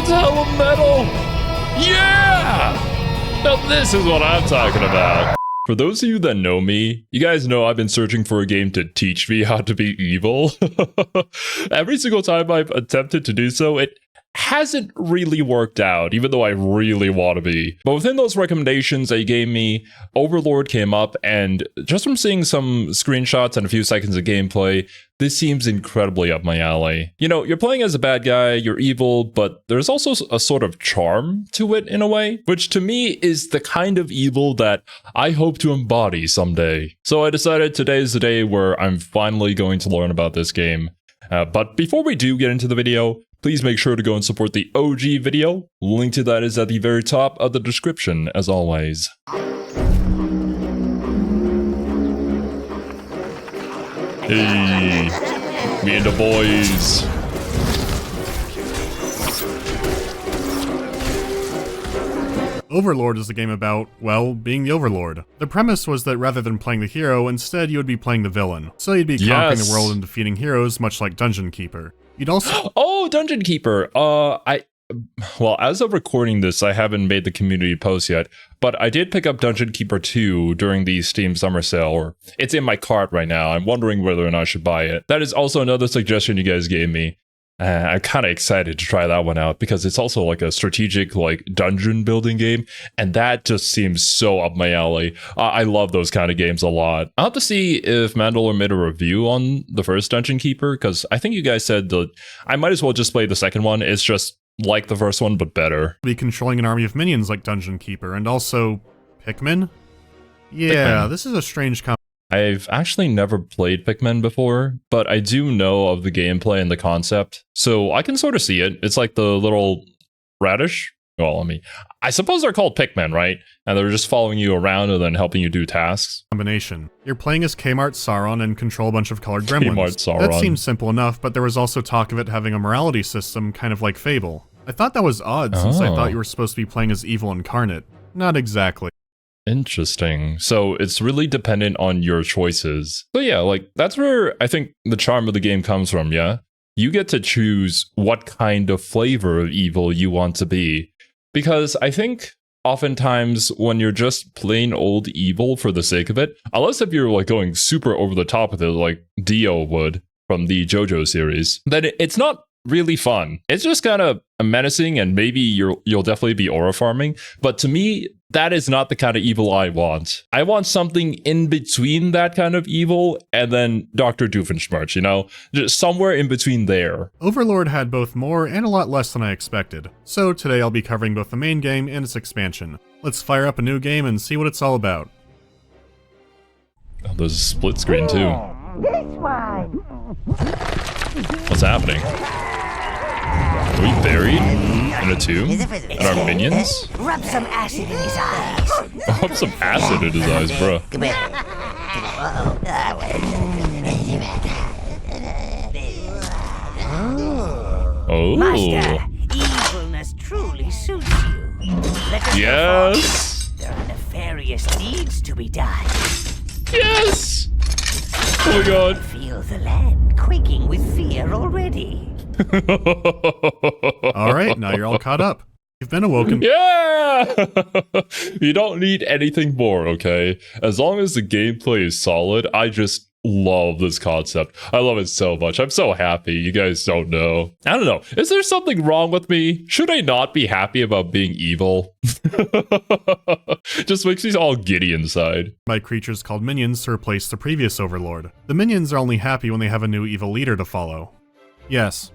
a ton of metal! Yeah! Now this is what I'm talking about. For those of you that know me, you guys know I've been searching for a game to teach me how to be evil. Every single time I've attempted to do so, it hasn't really worked out, even though I really want to be. But within those recommendations that you gave me, Overlord came up, and just from seeing some screenshots and a few seconds of gameplay, this seems incredibly up my alley. You know, you're playing as a bad guy, you're evil, but there's also a sort of charm to it in a way, which to me is the kind of evil that I hope to embody someday. So I decided today is the day where I'm finally going to learn about this game. But before we do get into the video, please make sure to go and support the OG video. Link to that is at the very top of the description, as always. Hey, me and the boys. Overlord is a game about, well, being the Overlord. The premise was that rather than playing the hero, instead you would be playing the villain. So you'd be conquering the world and defeating heroes, much like Dungeon Keeper. You'd also— Oh, Dungeon Keeper! Well, as of recording this, I haven't made the community post yet, but I did pick up Dungeon Keeper 2 during the Steam Summer Sale, or it's in my cart right now. I'm wondering whether or not I should buy it. That is also another suggestion you guys gave me. I'm kind of excited to try that one out because it's also like a strategic like dungeon building game, and that just seems so up my alley. I love those kind of games a lot. I'll have to see if Mandalore made a review on the first Dungeon Keeper, because I think you guys said that I might as well just play the second one. It's just like the first one, but better. Be controlling an army of minions like Dungeon Keeper, and also Pikmin? Yeah, Pikmin. This is a strange combination. I've actually never played Pikmin before, but I do know of the gameplay and the concept, so I can sort of see it. It's like the little radish. Well, I suppose they're called Pikmin, right? And they're just following you around and then helping you do tasks. You're playing as Kmart Sauron and control a bunch of colored gremlins. Kmart Sauron. That seems simple enough, but there was also talk of it having a morality system, kind of like Fable. I thought that was odd, since I thought you were supposed to be playing as evil incarnate. Not exactly. Interesting. So it's really dependent on your choices. So yeah, like that's where I think the charm of the game comes from, yeah? You get to choose what kind of flavor of evil you want to be. Because I think oftentimes when you're just plain old evil for the sake of it, unless if you're like going super over the top with it like Dio would from the JoJo series, then it's not really fun. It's just kind of menacing, and maybe you'll definitely be aura farming, but to me that is not the kind of evil I want. I want something in between that kind of evil and then Dr. Doofenshmirtz, you know? Just somewhere in between there. Overlord had both more and a lot less than I expected. So today I'll be covering both the main game and its expansion. Let's fire up a new game and see what it's all about. Oh, there's a split screen too. This one. What's happening? Are we buried in a tomb? And our minions? Rub some acid in his eyes. Rub some acid in his eyes, bro. Come here. Oh. Master, evilness truly suits you. Let us yes. There are nefarious deeds to be done. Yes. Oh my god. Feel the land quaking with fear already. Alright, now you're all caught up. You've been awoken. Yeah! You don't need anything more, okay? As long as the gameplay is solid, I just love this concept. I love it so much. I'm so happy. You guys don't know. I don't know. Is there something wrong with me? Should I not be happy about being evil? Just makes me all giddy inside. By creatures called minions to replace the previous Overlord. The minions are only happy when they have a new evil leader to follow. Yes.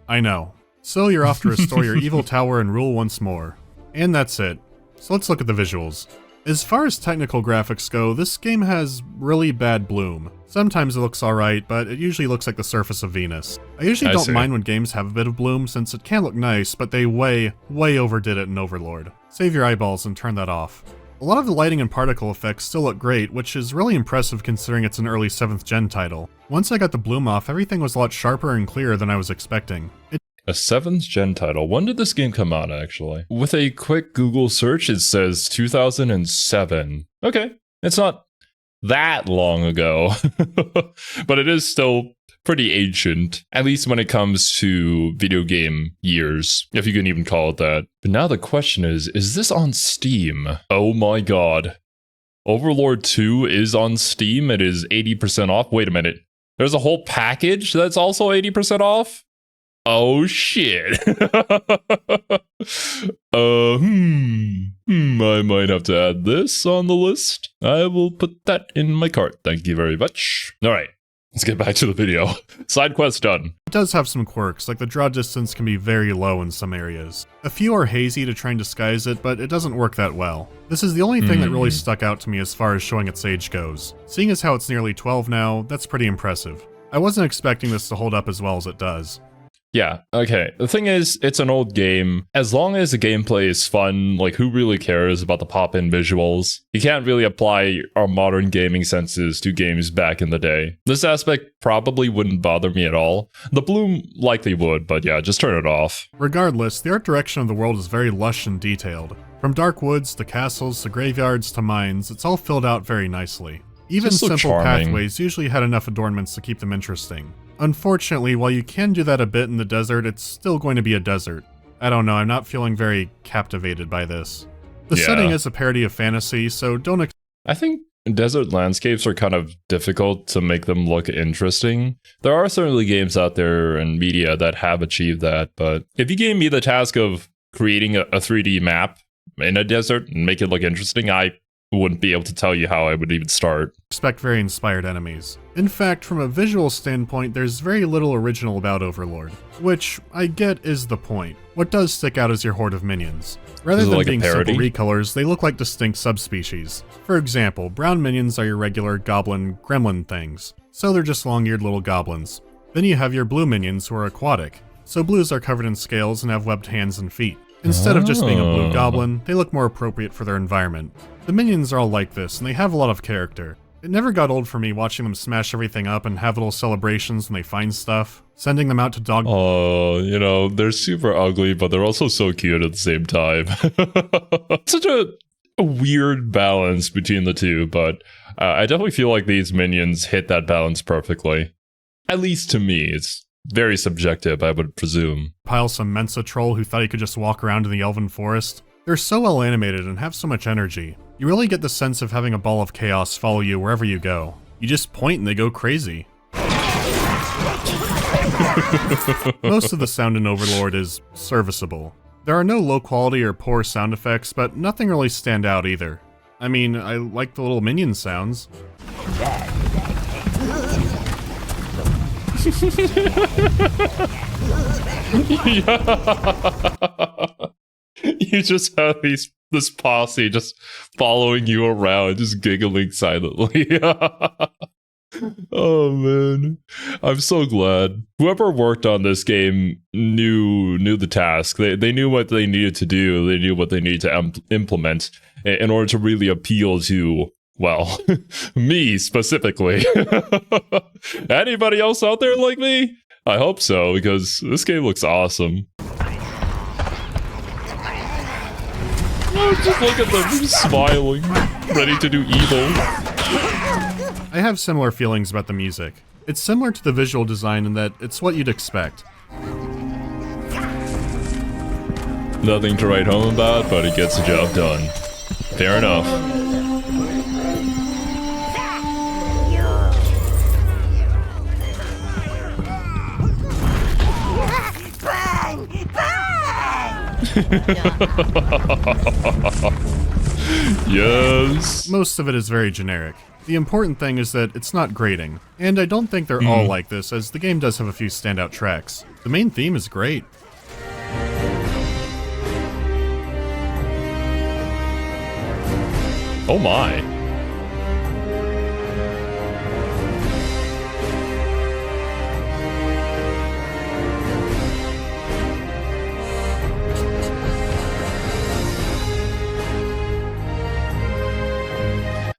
I know. So you're off to restore your evil tower and rule once more. And that's it. So let's look at the visuals. As far as technical graphics go, this game has really bad bloom. Sometimes it looks alright, but it usually looks like the surface of Venus. I usually don't mind when games have a bit of bloom since it can look nice, but they way overdid it in Overlord. Save your eyeballs and turn that off. A lot of the lighting and particle effects still look great, which is really impressive considering it's an early 7th gen title. Once I got the bloom off, everything was a lot sharper and clearer than I was expecting. A 7th gen title. When did this game come out, actually? With a quick Google search, it says 2007. Okay, it's not that long ago, but it is still pretty ancient, at least when it comes to video game years, if you can even call it that. But now the question is this on Steam? Oh my god. Overlord 2 is on Steam. It is 80% off. Wait a minute. There's a whole package that's also 80% off? Oh shit. I might have to add this on the list. I will put that in my cart. Thank you very much. All right, let's get back to the video. Side quest done. It does have some quirks, like the draw distance can be very low in some areas. A few are hazy to try and disguise it, but it doesn't work that well. This is the only thing that really stuck out to me as far as showing its age goes. Seeing as how it's nearly 12 now, that's pretty impressive. I wasn't expecting this to hold up as well as it does. Yeah, okay. The thing is, it's an old game. As long as the gameplay is fun, like who really cares about the pop-in visuals? You can't really apply our modern gaming senses to games back in the day. This aspect probably wouldn't bother me at all. The bloom likely would, but yeah, just turn it off. Regardless, the art direction of the world is very lush and detailed. From dark woods to castles to graveyards to mines, it's all filled out very nicely. Even So simple charming. pathways usually had enough adornments to keep them interesting. Unfortunately, while you can do that a bit in the desert, it's still going to be a desert. I don't know, I'm not feeling very captivated by this. The Yeah. setting is a parody of fantasy, so don't I think desert landscapes are kind of difficult to make them look interesting. There are certainly games out there and media that have achieved that, but if you gave me the task of creating a 3D map in a desert and make it look interesting, I wouldn't be able to tell you how I would even start. expect very inspired enemies. In fact, from a visual standpoint, there's very little original about Overlord, which I get is the point. What does stick out is your horde of minions. Rather Is it than like a being simple parody? recolors, they look like distinct subspecies. For example, brown minions are your regular goblin gremlin things, so they're just long-eared little goblins. Then you have your blue minions who are aquatic, so blues are covered in scales and have webbed hands and feet. Instead of just being a blue Oh. goblin, they look more appropriate for their environment. The minions are all like this, and they have a lot of character. It never got old for me watching them smash everything up and have little celebrations when they find stuff, sending them out to dog- Oh, you know, they're super ugly, but they're also so cute at the same time. Such a weird balance between the two, but I definitely feel like these minions hit that balance perfectly. At least to me, it's very subjective, I would presume. pile some Mensa troll who thought he could just walk around in the elven forest. They're so well animated and have so much energy. You really get the sense of having a ball of chaos follow you wherever you go. You just point and they go crazy. Most of the sound in Overlord is serviceable. There are no low quality or poor sound effects, but nothing really stand out either. I mean, I like the little minion sounds. You just have this posse just following you around, just giggling silently. Oh man, I'm so glad. Whoever worked on this game knew the task. They knew what they needed to do. They knew what they needed to implement in order to really appeal to, well, me specifically. Anybody else out there like me? I hope so, because this game looks awesome. Oh, just look at them smiling, ready to do evil. I have similar feelings about the music. It's similar to the visual design in that it's what you'd expect. Nothing to write home about, but it gets the job done. Fair enough. Yes. Most of it is very generic. The important thing is that it's not grating, and I don't think they're all like this, as the game does have a few standout tracks. The main theme is great. Oh my.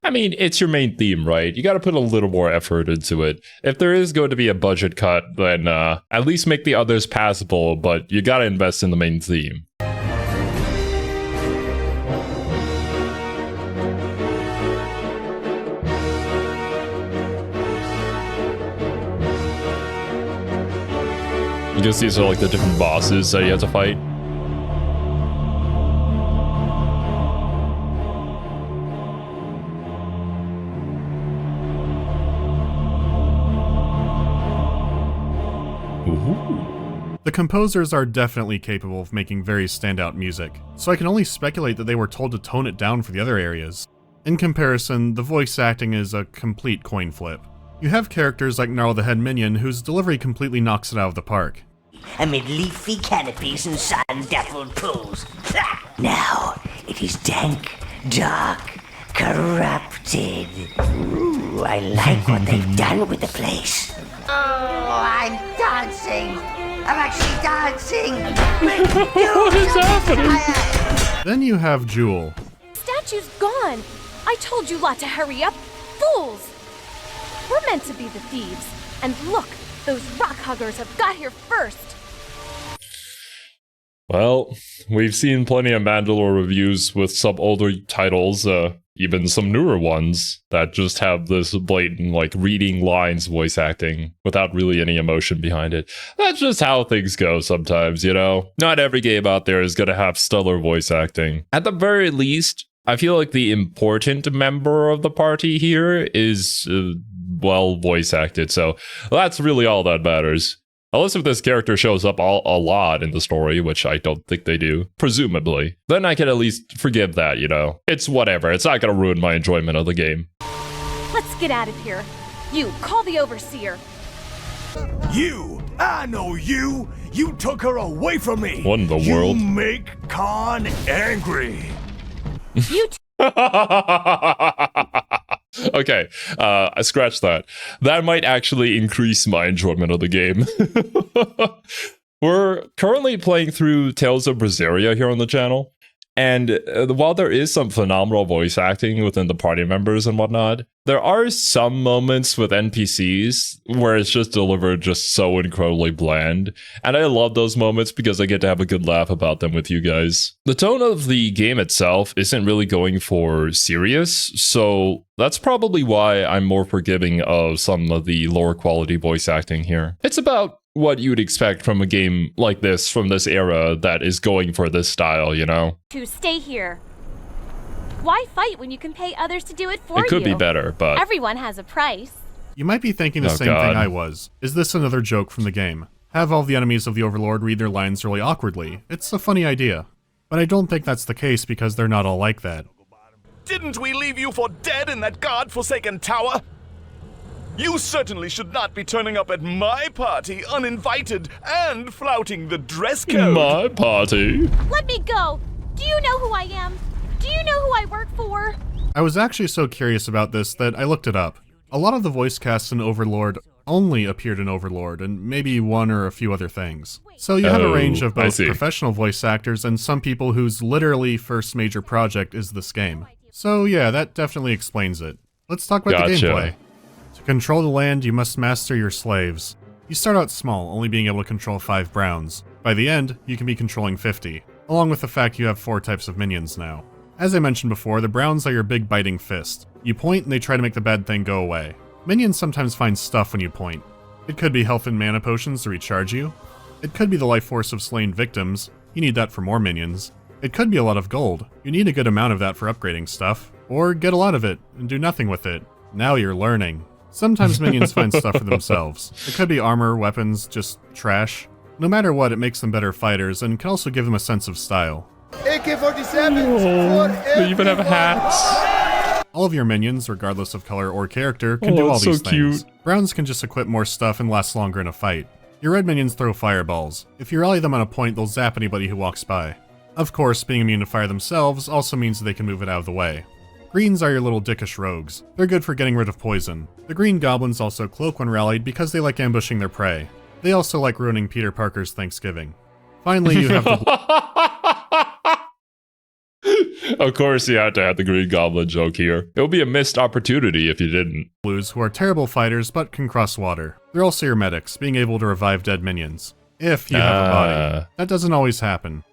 I mean, it's your main theme, right? You got to put a little more effort into it. If there is going to be a budget cut, then at least make the others passable, but you got to invest in the main theme. guess these are like the different bosses that you have to fight. Ooh. The composers are definitely capable of making very standout music, so I can only speculate that they were told to tone it down for the other areas. In comparison, the voice acting is a complete coin flip. You have characters like Gnarl the Head Minion, whose delivery completely knocks it out of the park. Amid leafy canopies and sun-dappled pools. Now it is dank, dark, corrupted. Ooh, I like what they've done with the place. Oh, I'm dancing! I'm actually dancing! What is happening? Then you have Jewel. Statue's gone! I told you lot to hurry up! Fools! We're meant to be the thieves. And look, those rock huggers have got here first! Well, we've seen plenty of Mandalore reviews with some older titles, even some newer ones, that just have this blatant, like, reading lines voice acting without really any emotion behind it. That's just how things go sometimes, you know? Not every game out there is gonna have stellar voice acting. At the very least, I feel like the important member of the party here is, well, voice acted, so that's really all that matters. Unless if this character shows up a lot in the story, which I don't think they do, presumably, then I can at least forgive that, you know? It's whatever, it's not gonna ruin my enjoyment of the game. Let's get out of here. You, call the Overseer. You! I know you! You took her away from me! What in the world? You make Khan angry! You Okay, I scratched that. That might actually increase my enjoyment of the game. We're currently playing through Tales of Berseria here on the channel, and while there is some phenomenal voice acting within the party members and whatnot, there are some moments with NPCs where it's just delivered just so incredibly bland, and I love those moments because I get to have a good laugh about them with you guys. The tone of the game itself isn't really going for serious, so that's probably why I'm more forgiving of some of the lower quality voice acting here. It's about what you'd expect from a game like this from this era that is going for this style, you know? to stay here. Why fight when you can pay others to do it for you? It could be better, but... Everyone has a price. You might be thinking the same thing I was. Is this another joke from the game? Have all the enemies of the Overlord read their lines really awkwardly. It's a funny idea. But I don't think that's the case because they're not all like that. Didn't we leave you for dead in that god-forsaken tower? You certainly should not be turning up at my party uninvited and flouting the dress code. My party? Let me go. Do you know who I am? Do you know who I work for? I was actually so curious about this that I looked it up. A lot of the voice casts in Overlord only appeared in Overlord, and maybe one or a few other things. So you have a range of both professional voice actors and some people whose literally first major project is this game. So yeah, that definitely explains it. Let's talk about the gameplay. To control the land, you must master your slaves. You start out small, only being able to control 5 browns. By the end, you can be controlling 50, along with the fact you have 4 types of minions now. As I mentioned before, the browns are your big biting fist. You point and they try to make the bad thing go away. Minions sometimes find stuff when you point. It could be health and mana potions to recharge you. It could be the life force of slain victims. You need that for more minions. It could be a lot of gold. You need a good amount of that for upgrading stuff. Or get a lot of it and do nothing with it. Now you're learning. Sometimes minions find stuff for themselves. It could be armor, weapons, just trash. No matter what, it makes them better fighters and can also give them a sense of style. AK-47s. They even have hats. All of your minions, regardless of color or character, can do all these things. Browns can just equip more stuff and last longer in a fight. Your red minions throw fireballs. If you rally them on a point, they'll zap anybody who walks by. Of course, being immune to fire themselves also means they can move it out of the way. Greens are your little dickish rogues. They're good for getting rid of poison. The green goblins also cloak when rallied because they like ambushing their prey. They also like ruining Peter Parker's Thanksgiving. Finally, you have the... Of course you had to have the Green Goblin joke here. It would be a missed opportunity if you didn't. Blues, who are terrible fighters but can cross water. They're also your medics, being able to revive dead minions. If you have a body. That doesn't always happen.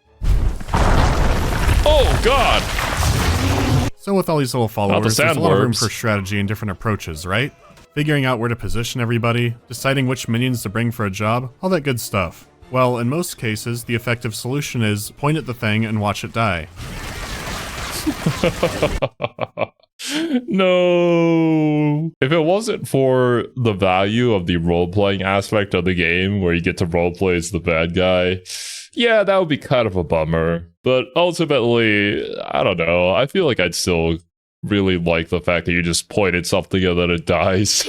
Oh god! So with all these little followers, there's a lot of room for strategy and different approaches, right? Figuring out where to position everybody, deciding which minions to bring for a job, all that good stuff. Well, in most cases, the effective solution is point at the thing and watch it die. No. If it wasn't for the value of the role-playing aspect of the game, where you get to roleplay as the bad guy, yeah, that would be kind of a bummer. But ultimately, I don't know. I feel like I'd still really like the fact that you just point at something and then it dies.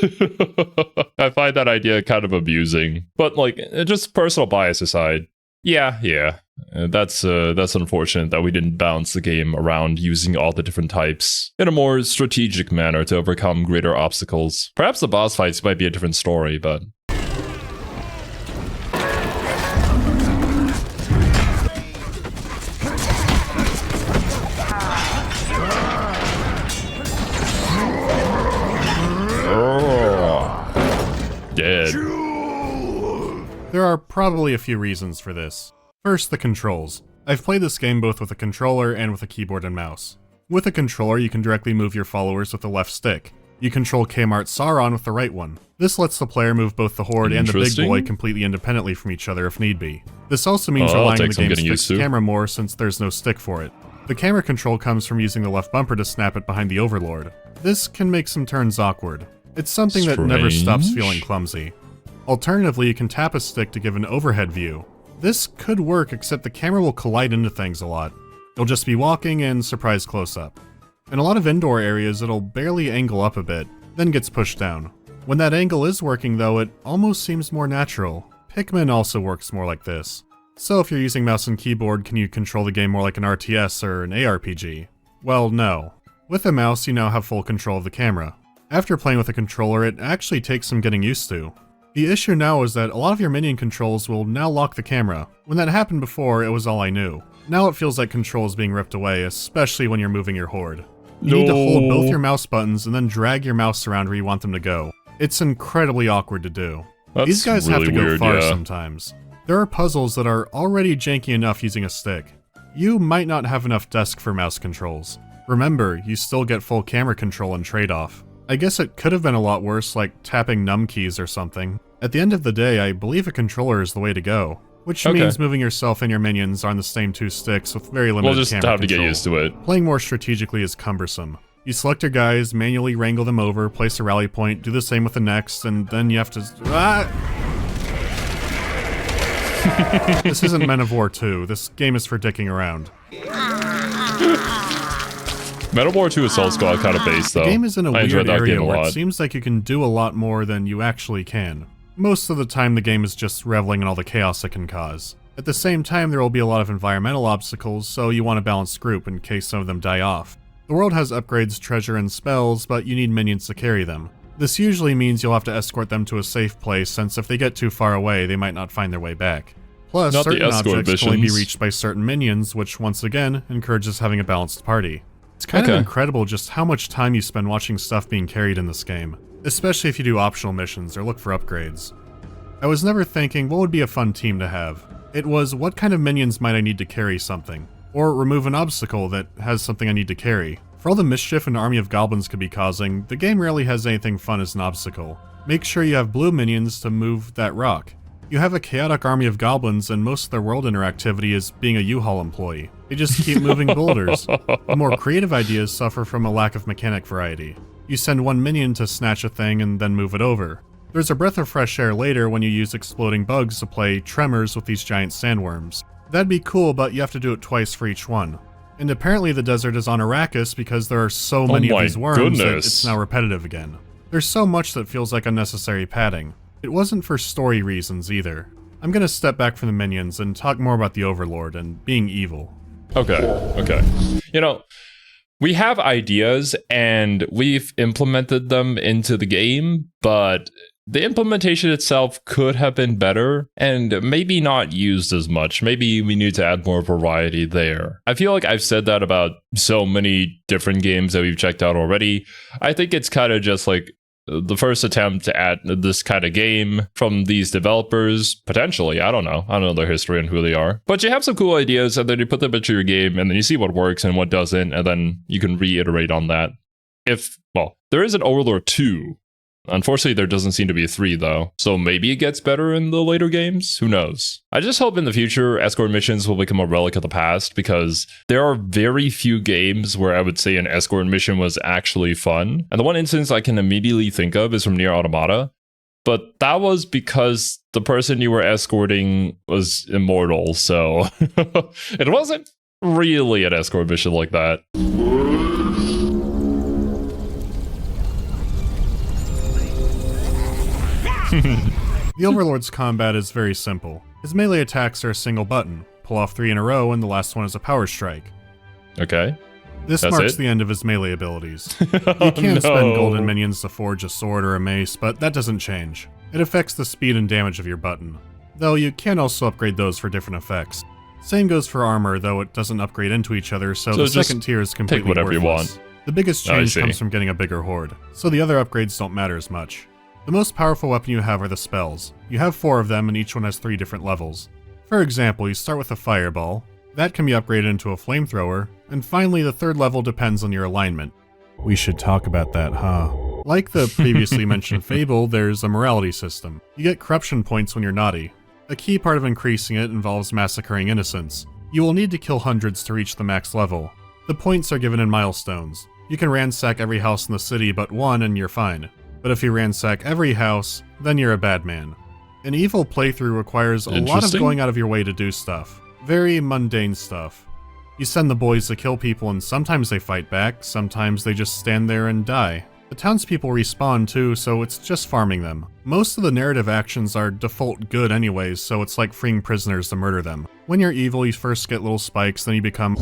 I find that idea kind of amusing. But like, just personal bias aside, yeah. That's unfortunate that we didn't balance the game around using all the different types in a more strategic manner to overcome greater obstacles. Perhaps the boss fights might be a different story, but... Dead. There are probably a few reasons for this. First, the controls. I've played this game both with a controller and with a keyboard and mouse. With a controller, you can directly move your followers with the left stick. You control Kmart Sauron with the right one. This lets the player move both the Horde and the Big Boy completely independently from each other if need be. This also means relying on the game's fixed camera more since there's no stick for it. The camera control comes from using the left bumper to snap it behind the Overlord. This can make some turns awkward. It's something that never stops feeling clumsy. Alternatively, you can tap a stick to give an overhead view. This could work, except the camera will collide into things a lot. You'll just be walking and surprise close-up. In a lot of indoor areas, it'll barely angle up a bit, then gets pushed down. When that angle is working though, it almost seems more natural. Pikmin also works more like this. So if you're using mouse and keyboard, can you control the game more like an RTS or an ARPG? Well, no. With a mouse, you now have full control of the camera. After playing with a controller, it actually takes some getting used to. The issue now is that a lot of your minion controls will now lock the camera. When that happened before, it was all I knew. Now it feels like control is being ripped away, especially when you're moving your Horde. You need to hold both your mouse buttons and then drag your mouse around where you want them to go. It's incredibly awkward to do. These guys have to go far sometimes. There are puzzles that are already janky enough using a stick. You might not have enough desk for mouse controls. Remember, you still get full camera control and trade-off. I guess it could have been a lot worse, like tapping num keys or something. At the end of the day, I believe a controller is the way to go. Which means moving yourself and your minions on the same two sticks with very limited camera control. We'll just have to get used to it. Playing more strategically is cumbersome. You select your guys, manually wrangle them over, place a rally point, do the same with the next, and then you have to... This isn't Men of War 2. This game is for dicking around. Men of War 2 Assault Squad kind of base, though. The game is in a weird area where it seems like you can do a lot more than you actually can. Most of the time, the game is just reveling in all the chaos it can cause. At the same time, there will be a lot of environmental obstacles, so you want a balanced group in case some of them die off. The world has upgrades, treasure, and spells, but you need minions to carry them. This usually means you'll have to escort them to a safe place, since if they get too far away, they might not find their way back. Plus, certain objects can only be reached by certain minions, which once again, encourages having a balanced party. It's kind of incredible just how much time you spend watching stuff being carried in this game, especially if you do optional missions or look for upgrades. I was never thinking, what would be a fun team to have? It was, what kind of minions might I need to carry something? Or remove an obstacle that has something I need to carry. For all the mischief an army of goblins could be causing, the game rarely has anything fun as an obstacle. Make sure you have blue minions to move that rock. You have a chaotic army of goblins and most of their world interactivity is being a U-Haul employee. They just keep moving boulders. The more creative ideas suffer from a lack of mechanic variety. You send one minion to snatch a thing and then move it over. There's a breath of fresh air later when you use exploding bugs to play Tremors with these giant sandworms. That'd be cool, but you have to do it twice for each one. And apparently the desert is on Arrakis because there are so many of these worms that it's now repetitive again. There's so much that feels like unnecessary padding. It wasn't for story reasons either. I'm gonna step back from the minions and talk more about the Overlord and being evil. Okay. You know, we have ideas and we've implemented them into the game, but the implementation itself could have been better and maybe not used as much. Maybe we need to add more variety there. I feel like I've said that about so many different games that we've checked out already. I think it's kind of just like the first attempt to add this kind of game from these developers, potentially. I don't know their history and who they are. But you have some cool ideas, and then you put them into your game, and then you see what works and what doesn't, and then you can reiterate on that. Well, there is an Overlord 2 Unfortunately, there doesn't seem to be 3 though, so maybe it gets better in the later games? Who knows? I just hope in the future escort missions will become a relic of the past, because there are very few games where I would say an escort mission was actually fun. And the one instance I can immediately think of is from Nier Automata, but that was because the person you were escorting was immortal, so it wasn't really an escort mission like that. The Overlord's combat is very simple. His melee attacks are a single button, pull off 3 in a row, and the last one is a power strike. Okay. This That's marks it? the end of his melee abilities. You can spend golden minions to forge a sword or a mace, but that doesn't change. It affects the speed and damage of your button, though you can also upgrade those for different effects. Same goes for armor, though it doesn't upgrade into each other, so the just second tier is completely take whatever worthless. you want. The biggest I change see. comes from getting a bigger horde, so the other upgrades don't matter as much. The most powerful weapon you have are the spells. You have 4 of them and each one has 3 different levels. For example, you start with a fireball, that can be upgraded into a flamethrower, and finally the 3rd level depends on your alignment. We should talk about that, huh? Like the previously mentioned Fable, there's a morality system. You get corruption points when you're naughty. A key part of increasing it involves massacring innocents. You will need to kill hundreds to reach the max level. The points are given in milestones. You can ransack every house in the city but 1 and you're fine. But if you ransack every house, then you're a bad man. An evil playthrough requires a lot of Interesting. going out of your way to do stuff. Very mundane stuff. You send the boys to kill people and sometimes they fight back, sometimes they just stand there and die. The townspeople respawn too, so it's just farming them. Most of the narrative actions are default good anyways, so it's like freeing prisoners to murder them. When you're evil, you first get little spikes, then you become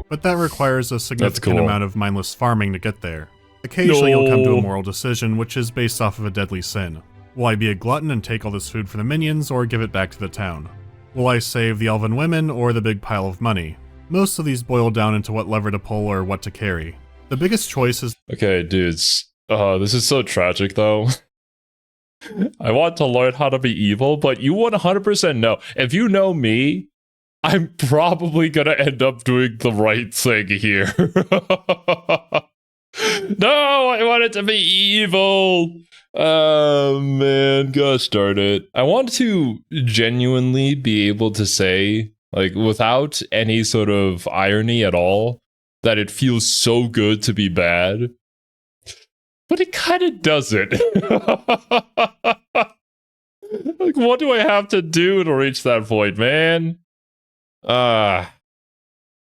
but that requires a significant cool. amount of mindless farming to get there. Occasionally you'll come to No. a moral decision, which is based off of a deadly sin. Will I be a glutton and take all this food for the minions, or give it back to the town? Will I save the elven women, or the big pile of money? Most of these boil down into what lever to pull or what to carry. The biggest choice is Okay, dudes. This is so tragic, though. I want to learn how to be evil, but you 100% know. If you know me, I'm probably gonna end up doing the right thing here. No, I want it to be evil. Oh, man. Gosh darn it. I want to genuinely be able to say, like, without any sort of irony at all, that it feels so good to be bad. But it kind of doesn't. Like, what do I have to do to reach that point, man?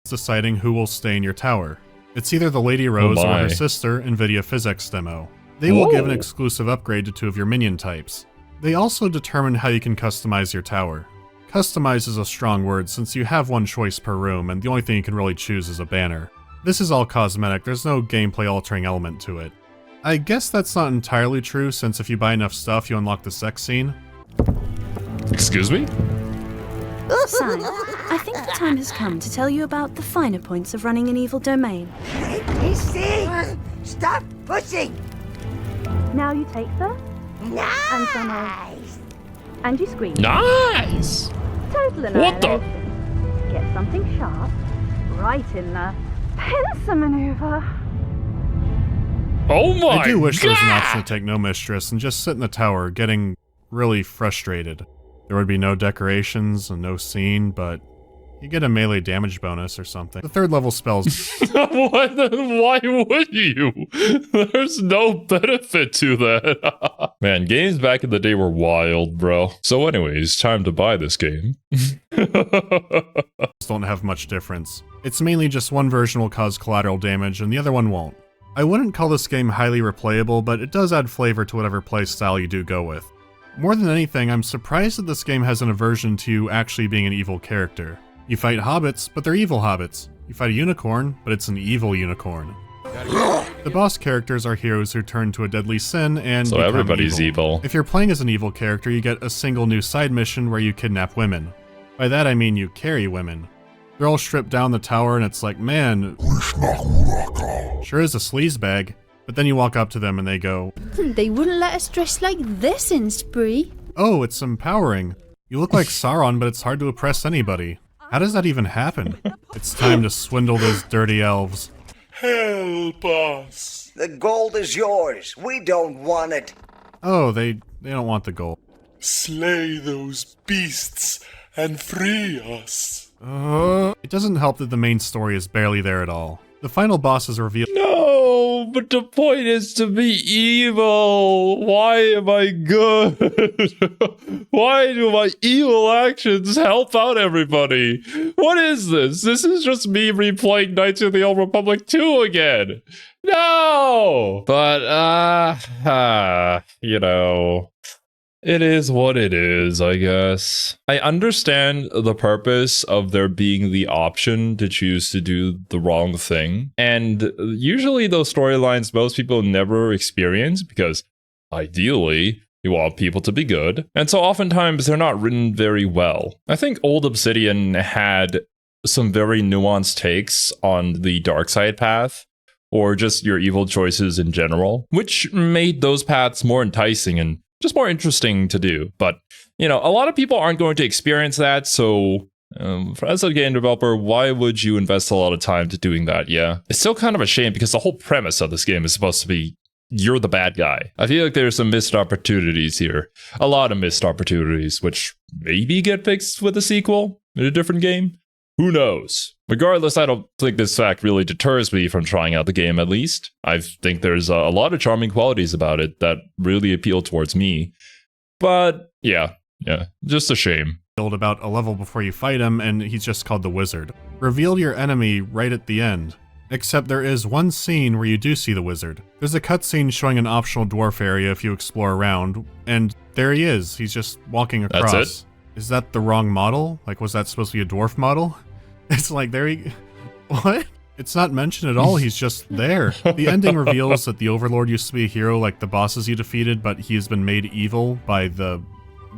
deciding who will stay in your tower. It's either the Lady Rose or my. her sister, NVIDIA Physics demo. They will give an Whoa. exclusive upgrade to 2 of your minion types. They also determine how you can customize your tower. Customize is a strong word since you have one choice per room and the only thing you can really choose is a banner. This is all cosmetic, there's no gameplay altering element to it. I guess that's not entirely true since if you buy enough stuff you unlock the sex scene. Excuse me? Son, I think the time has come to tell you about the finer points of running an evil domain. Stop pushing! Now you take the, Nice! and you squeeze. Nice! Total What the- annihilation. Get something sharp, right in the pincer maneuver. Oh my I do wish there was an God! option to take no mistress and just sit in the tower, getting really frustrated. There would be no decorations and no scene, but you get a melee damage bonus or something. The 3rd level spells Why would you? There's no benefit to that. Man, games back in the day were wild, bro. So anyways, time to buy this game. don't have much difference. It's mainly just one version will cause collateral damage and the other one won't. I wouldn't call this game highly replayable, but it does add flavor to whatever playstyle you do go with. More than anything, I'm surprised that this game has an aversion to you actually being an evil character. You fight hobbits, but they're evil hobbits. You fight a unicorn, but it's an evil unicorn. The boss characters are heroes who turn to a deadly sin and So become everybody's evil. If you're playing as an evil character, you get a single new side mission where you kidnap women. By that I mean you carry women. They're all stripped down the tower and it's like, man, sure is a sleaze bag. But then you walk up to them and they go, They wouldn't let us dress like this in Spree. oh, it's empowering. You look like Sauron, but it's hard to oppress anybody. How does that even happen? It's time to swindle those dirty elves. Help us. The gold is yours. We don't want it. Oh, they don't want the gold. Slay those beasts and free us. It doesn't help that the main story is barely there at all. The final boss is revealed. No, but the point is to be evil. Why am I good? Why do my evil actions help out everybody? What is this? This is just me replaying Knights of the Old Republic 2 again. No! But, you know, it is what it is, I guess. I understand the purpose of there being the option to choose to do the wrong thing. And usually those storylines most people never experience because ideally you want people to be good. And so oftentimes they're not written very well. I think Old Obsidian had some very nuanced takes on the dark side path, or just your evil choices in general, which made those paths more enticing and just more interesting to do. But, you know, a lot of people aren't going to experience that, so as a game developer, why would you invest a lot of time to doing that? Yeah, it's still kind of a shame because the whole premise of this game is supposed to be you're the bad guy. I feel like there's some missed opportunities here. A lot of missed opportunities, which maybe get fixed with a sequel in a different game. Who knows? Regardless, I don't think this fact really deters me from trying out the game, at least. I think there's a lot of charming qualities about it that really appeal towards me. But yeah, just a shame. About a level before you fight him, and he's just called the Wizard. Reveal your enemy right at the end. Except there is one scene where you do see the Wizard. There's a cutscene showing an optional dwarf area if you explore around, and there he is. He's just walking across. That's it? Is that the wrong model? Like, was that supposed to be a dwarf model? It's like, there he... What? It's not mentioned at all, he's just there. The ending reveals that the Overlord used to be a hero like the bosses you defeated, but he has been made evil by the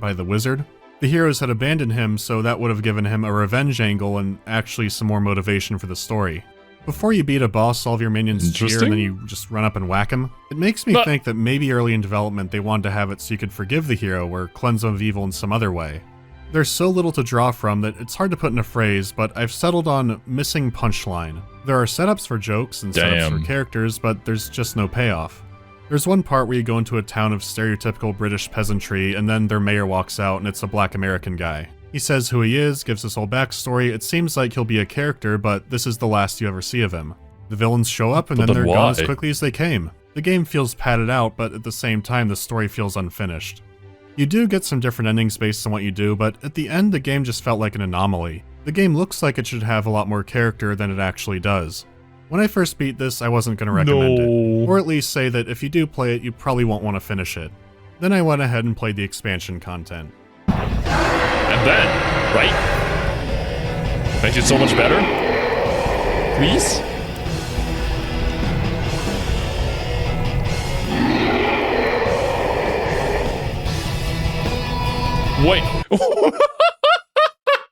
Wizard. The heroes had abandoned him, so that would have given him a revenge angle and actually some more motivation for the story. Before you beat a boss, all of your minions cheer and then you just run up and whack him. It makes me think that maybe early in development they wanted to have it so you could forgive the hero or cleanse him of evil in some other way. There's so little to draw from that it's hard to put in a phrase, but I've settled on missing punchline. There are setups for jokes and setups for characters, but there's just no payoff. There's one part where you go into a town of stereotypical British peasantry, and then their mayor walks out and it's a black American guy. He says who he is, gives his whole backstory. It seems like he'll be a character, but this is the last you ever see of him. The villains show up and then they're gone as quickly as they came. The game feels padded out, but at the same time the story feels unfinished. You do get some different endings based on what you do, but at the end the game just felt like an anomaly. The game looks like it should have a lot more character than it actually does. When I first beat this, I wasn't going to recommend it, or at least say that if you do play it, you probably won't want to finish it. Then I went ahead and played the expansion content. And then, right? Makes it so much better? Please? Wait.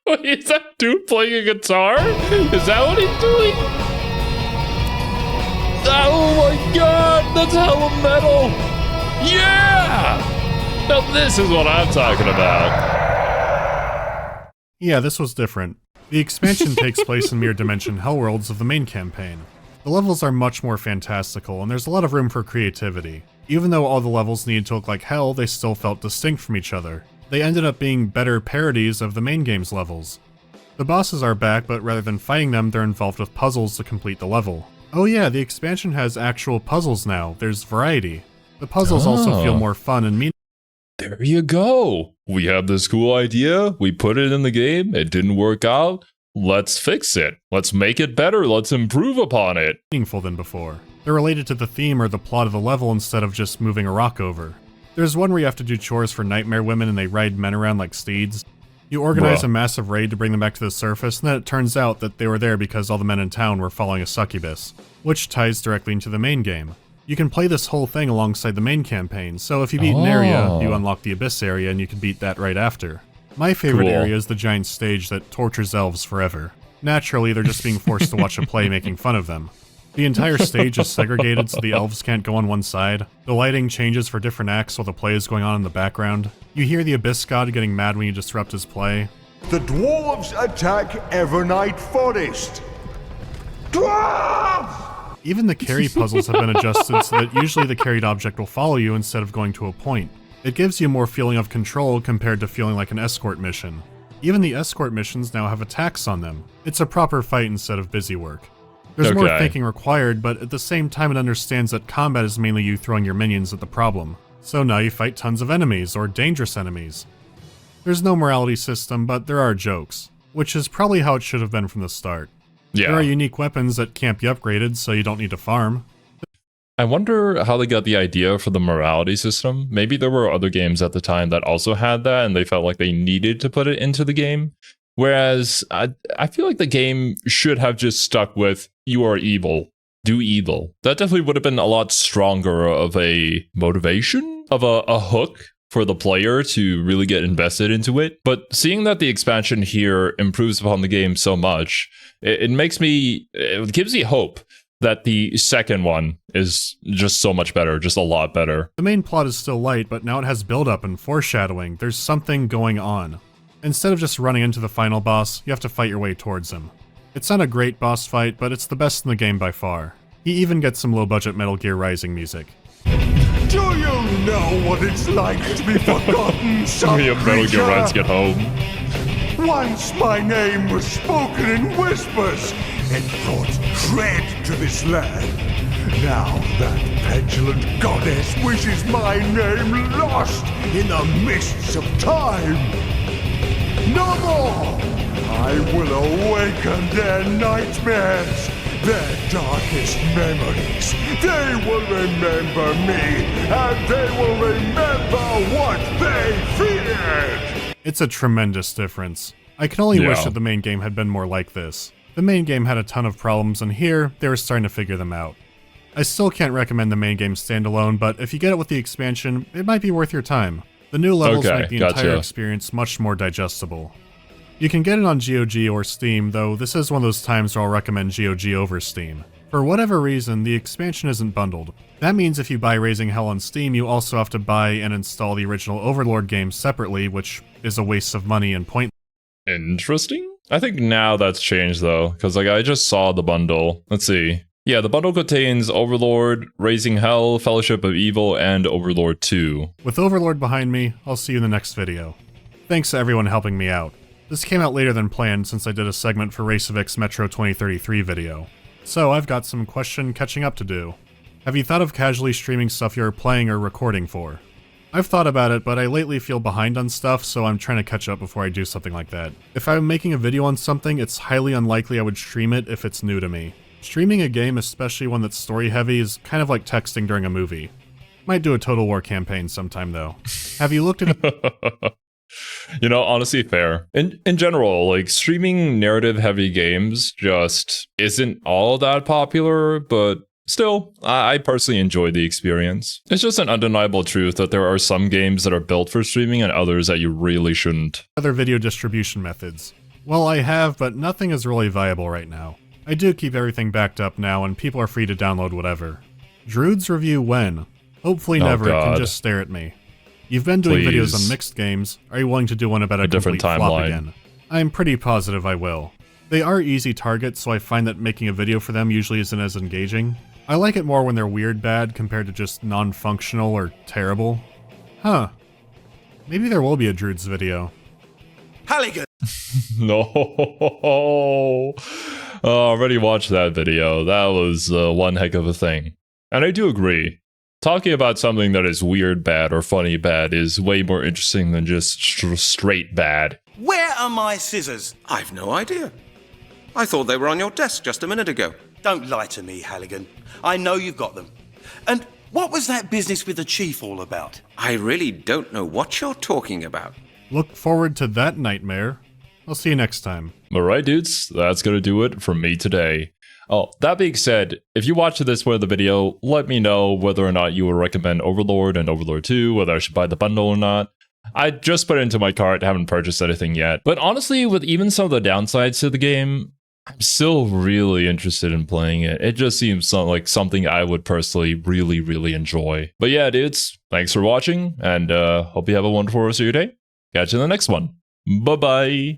Wait, is that dude playing a guitar? Is that what he's doing? Oh my god, that's hella metal! Yeah! Now this is what I'm talking about. Yeah, this was different. The expansion takes place in Mirror Dimension Hellworlds of the main campaign. The levels are much more fantastical, and there's a lot of room for creativity. Even though all the levels needed to look like hell, they still felt distinct from each other. They ended up being better parodies of the main game's levels. The bosses are back, but rather than fighting them, they're involved with puzzles to complete the level. Oh yeah, the expansion has actual puzzles now. There's variety. The puzzles also feel more fun and meaningful. There you go. We have this cool idea. We put it in the game. It didn't work out. Let's fix it. Let's make it better. Let's improve upon it. Meaningful than before. They're related to the theme or the plot of the level instead of just moving a rock over. There's one where you have to do chores for nightmare women and they ride men around like steeds. You organize a massive raid to bring them back to the surface, and then it turns out that they were there because all the men in town were following a succubus, which ties directly into the main game. You can play this whole thing alongside the main campaign, so if you beat an area, you unlock the Abyss area and you can beat that right after. My favorite area is the giant stage that tortures elves forever. Naturally, they're just being forced to watch a play making fun of them. The entire stage is segregated so the elves can't go on one side. The lighting changes for different acts while the play is going on in the background. You hear the Abyss God getting mad when you disrupt his play. The dwarves attack Evernight Forest! Dwarves! Even the carry puzzles have been adjusted so that usually the carried object will follow you instead of going to a point. It gives you more feeling of control compared to feeling like an escort mission. Even the escort missions now have attacks on them. It's a proper fight instead of busy work. There's more thinking required, but at the same time it understands that combat is mainly you throwing your minions at the problem. So now you fight tons of enemies, or dangerous enemies. There's no morality system, but there are jokes, which is probably how it should have been from the start. Yeah. There are unique weapons that can't be upgraded, so you don't need to farm. I wonder how they got the idea for the morality system. Maybe there were other games at the time that also had that, and they felt like they needed to put it into the game. Whereas, I feel like the game should have just stuck with, you are evil, do evil. That definitely would have been a lot stronger of a motivation, of a hook for the player to really get invested into it. But seeing that the expansion here improves upon the game so much, it gives me hope that the second one is just so much better, just a lot better. The main plot is still light, but now it has build-up and foreshadowing. There's something going on. Instead of just running into the final boss, you have to fight your way towards him. It's not a great boss fight, but it's the best in the game by far. He even gets some low-budget Metal Gear Rising music. Do you know what it's like to be forgotten, some Me and Metal Gear Rising get home. Once my name was spoken in whispers, it brought dread to this land. Now that petulant goddess wishes my name lost in the mists of time. No more! I will awaken their nightmares, their darkest memories. They will remember me, and they will remember what they feared! It's a tremendous difference. I can only wish that the main game had been more like this. The main game had a ton of problems, and here, they were starting to figure them out. I still can't recommend the main game standalone, but if you get it with the expansion, it might be worth your time. The new levels make the entire experience much more digestible. You can get it on GOG or Steam, though this is one of those times where I'll recommend GOG over Steam. For whatever reason, the expansion isn't bundled. That means if you buy Raising Hell on Steam, you also have to buy and install the original Overlord game separately, which is a waste of money and pointless. Interesting. I think now that's changed though, because like I just saw the bundle. Let's see. Yeah, the bundle contains Overlord, Raising Hell, Fellowship of Evil, and Overlord 2. With Overlord behind me, I'll see you in the next video. Thanks to everyone helping me out. This came out later than planned since I did a segment for Reykjavik's Metro 2033 video. So I've got some question catching up to do. Have you thought of casually streaming stuff you're playing or recording for? I've thought about it, but I lately feel behind on stuff, so I'm trying to catch up before I do something like that. If I'm making a video on something, it's highly unlikely I would stream it if it's new to me. Streaming a game, especially one that's story heavy, is kind of like texting during a movie. Might do a Total War campaign sometime though. Have you looked at You know, honestly, fair. In general, like, streaming narrative-heavy games just isn't all that popular, but still, I personally enjoy the experience. It's just an undeniable truth that there are some games that are built for streaming and others that you really shouldn't. other video distribution methods? Well, I have, but nothing is really viable right now. I do keep everything backed up now, and people are free to download whatever. Druid's review when? Hopefully never, it can just stare at me. You've been doing videos on mixed games. Are you willing to do one about a different complete flop timeline again? I'm pretty positive I will. They are easy targets, so I find that making a video for them usually isn't as engaging. I like it more when they're weird bad compared to just non-functional or terrible. Huh. Maybe there will be a Druid's video. Halligan! No. Already watched that video. That was one heck of a thing. And I do agree. Talking about something that is weird bad or funny bad is way more interesting than just straight bad. Where are my scissors? I've no idea. I thought they were on your desk just a minute ago. Don't lie to me, Halligan. I know you've got them. And what was that business with the chief all about? I really don't know what you're talking about. Look forward to that nightmare. I'll see you next time. Alright dudes, that's gonna do it from me today. Oh, that being said, if you watch this part of the video, let me know whether or not you would recommend Overlord and Overlord 2, whether I should buy the bundle or not. I just put it into my cart, haven't purchased anything yet. But honestly, with even some of the downsides to the game, I'm still really interested in playing it. It just seems like something I would personally really enjoy. But yeah, dudes, thanks for watching, and hope you have a wonderful rest of your day. Catch you in the next one. Bye-bye.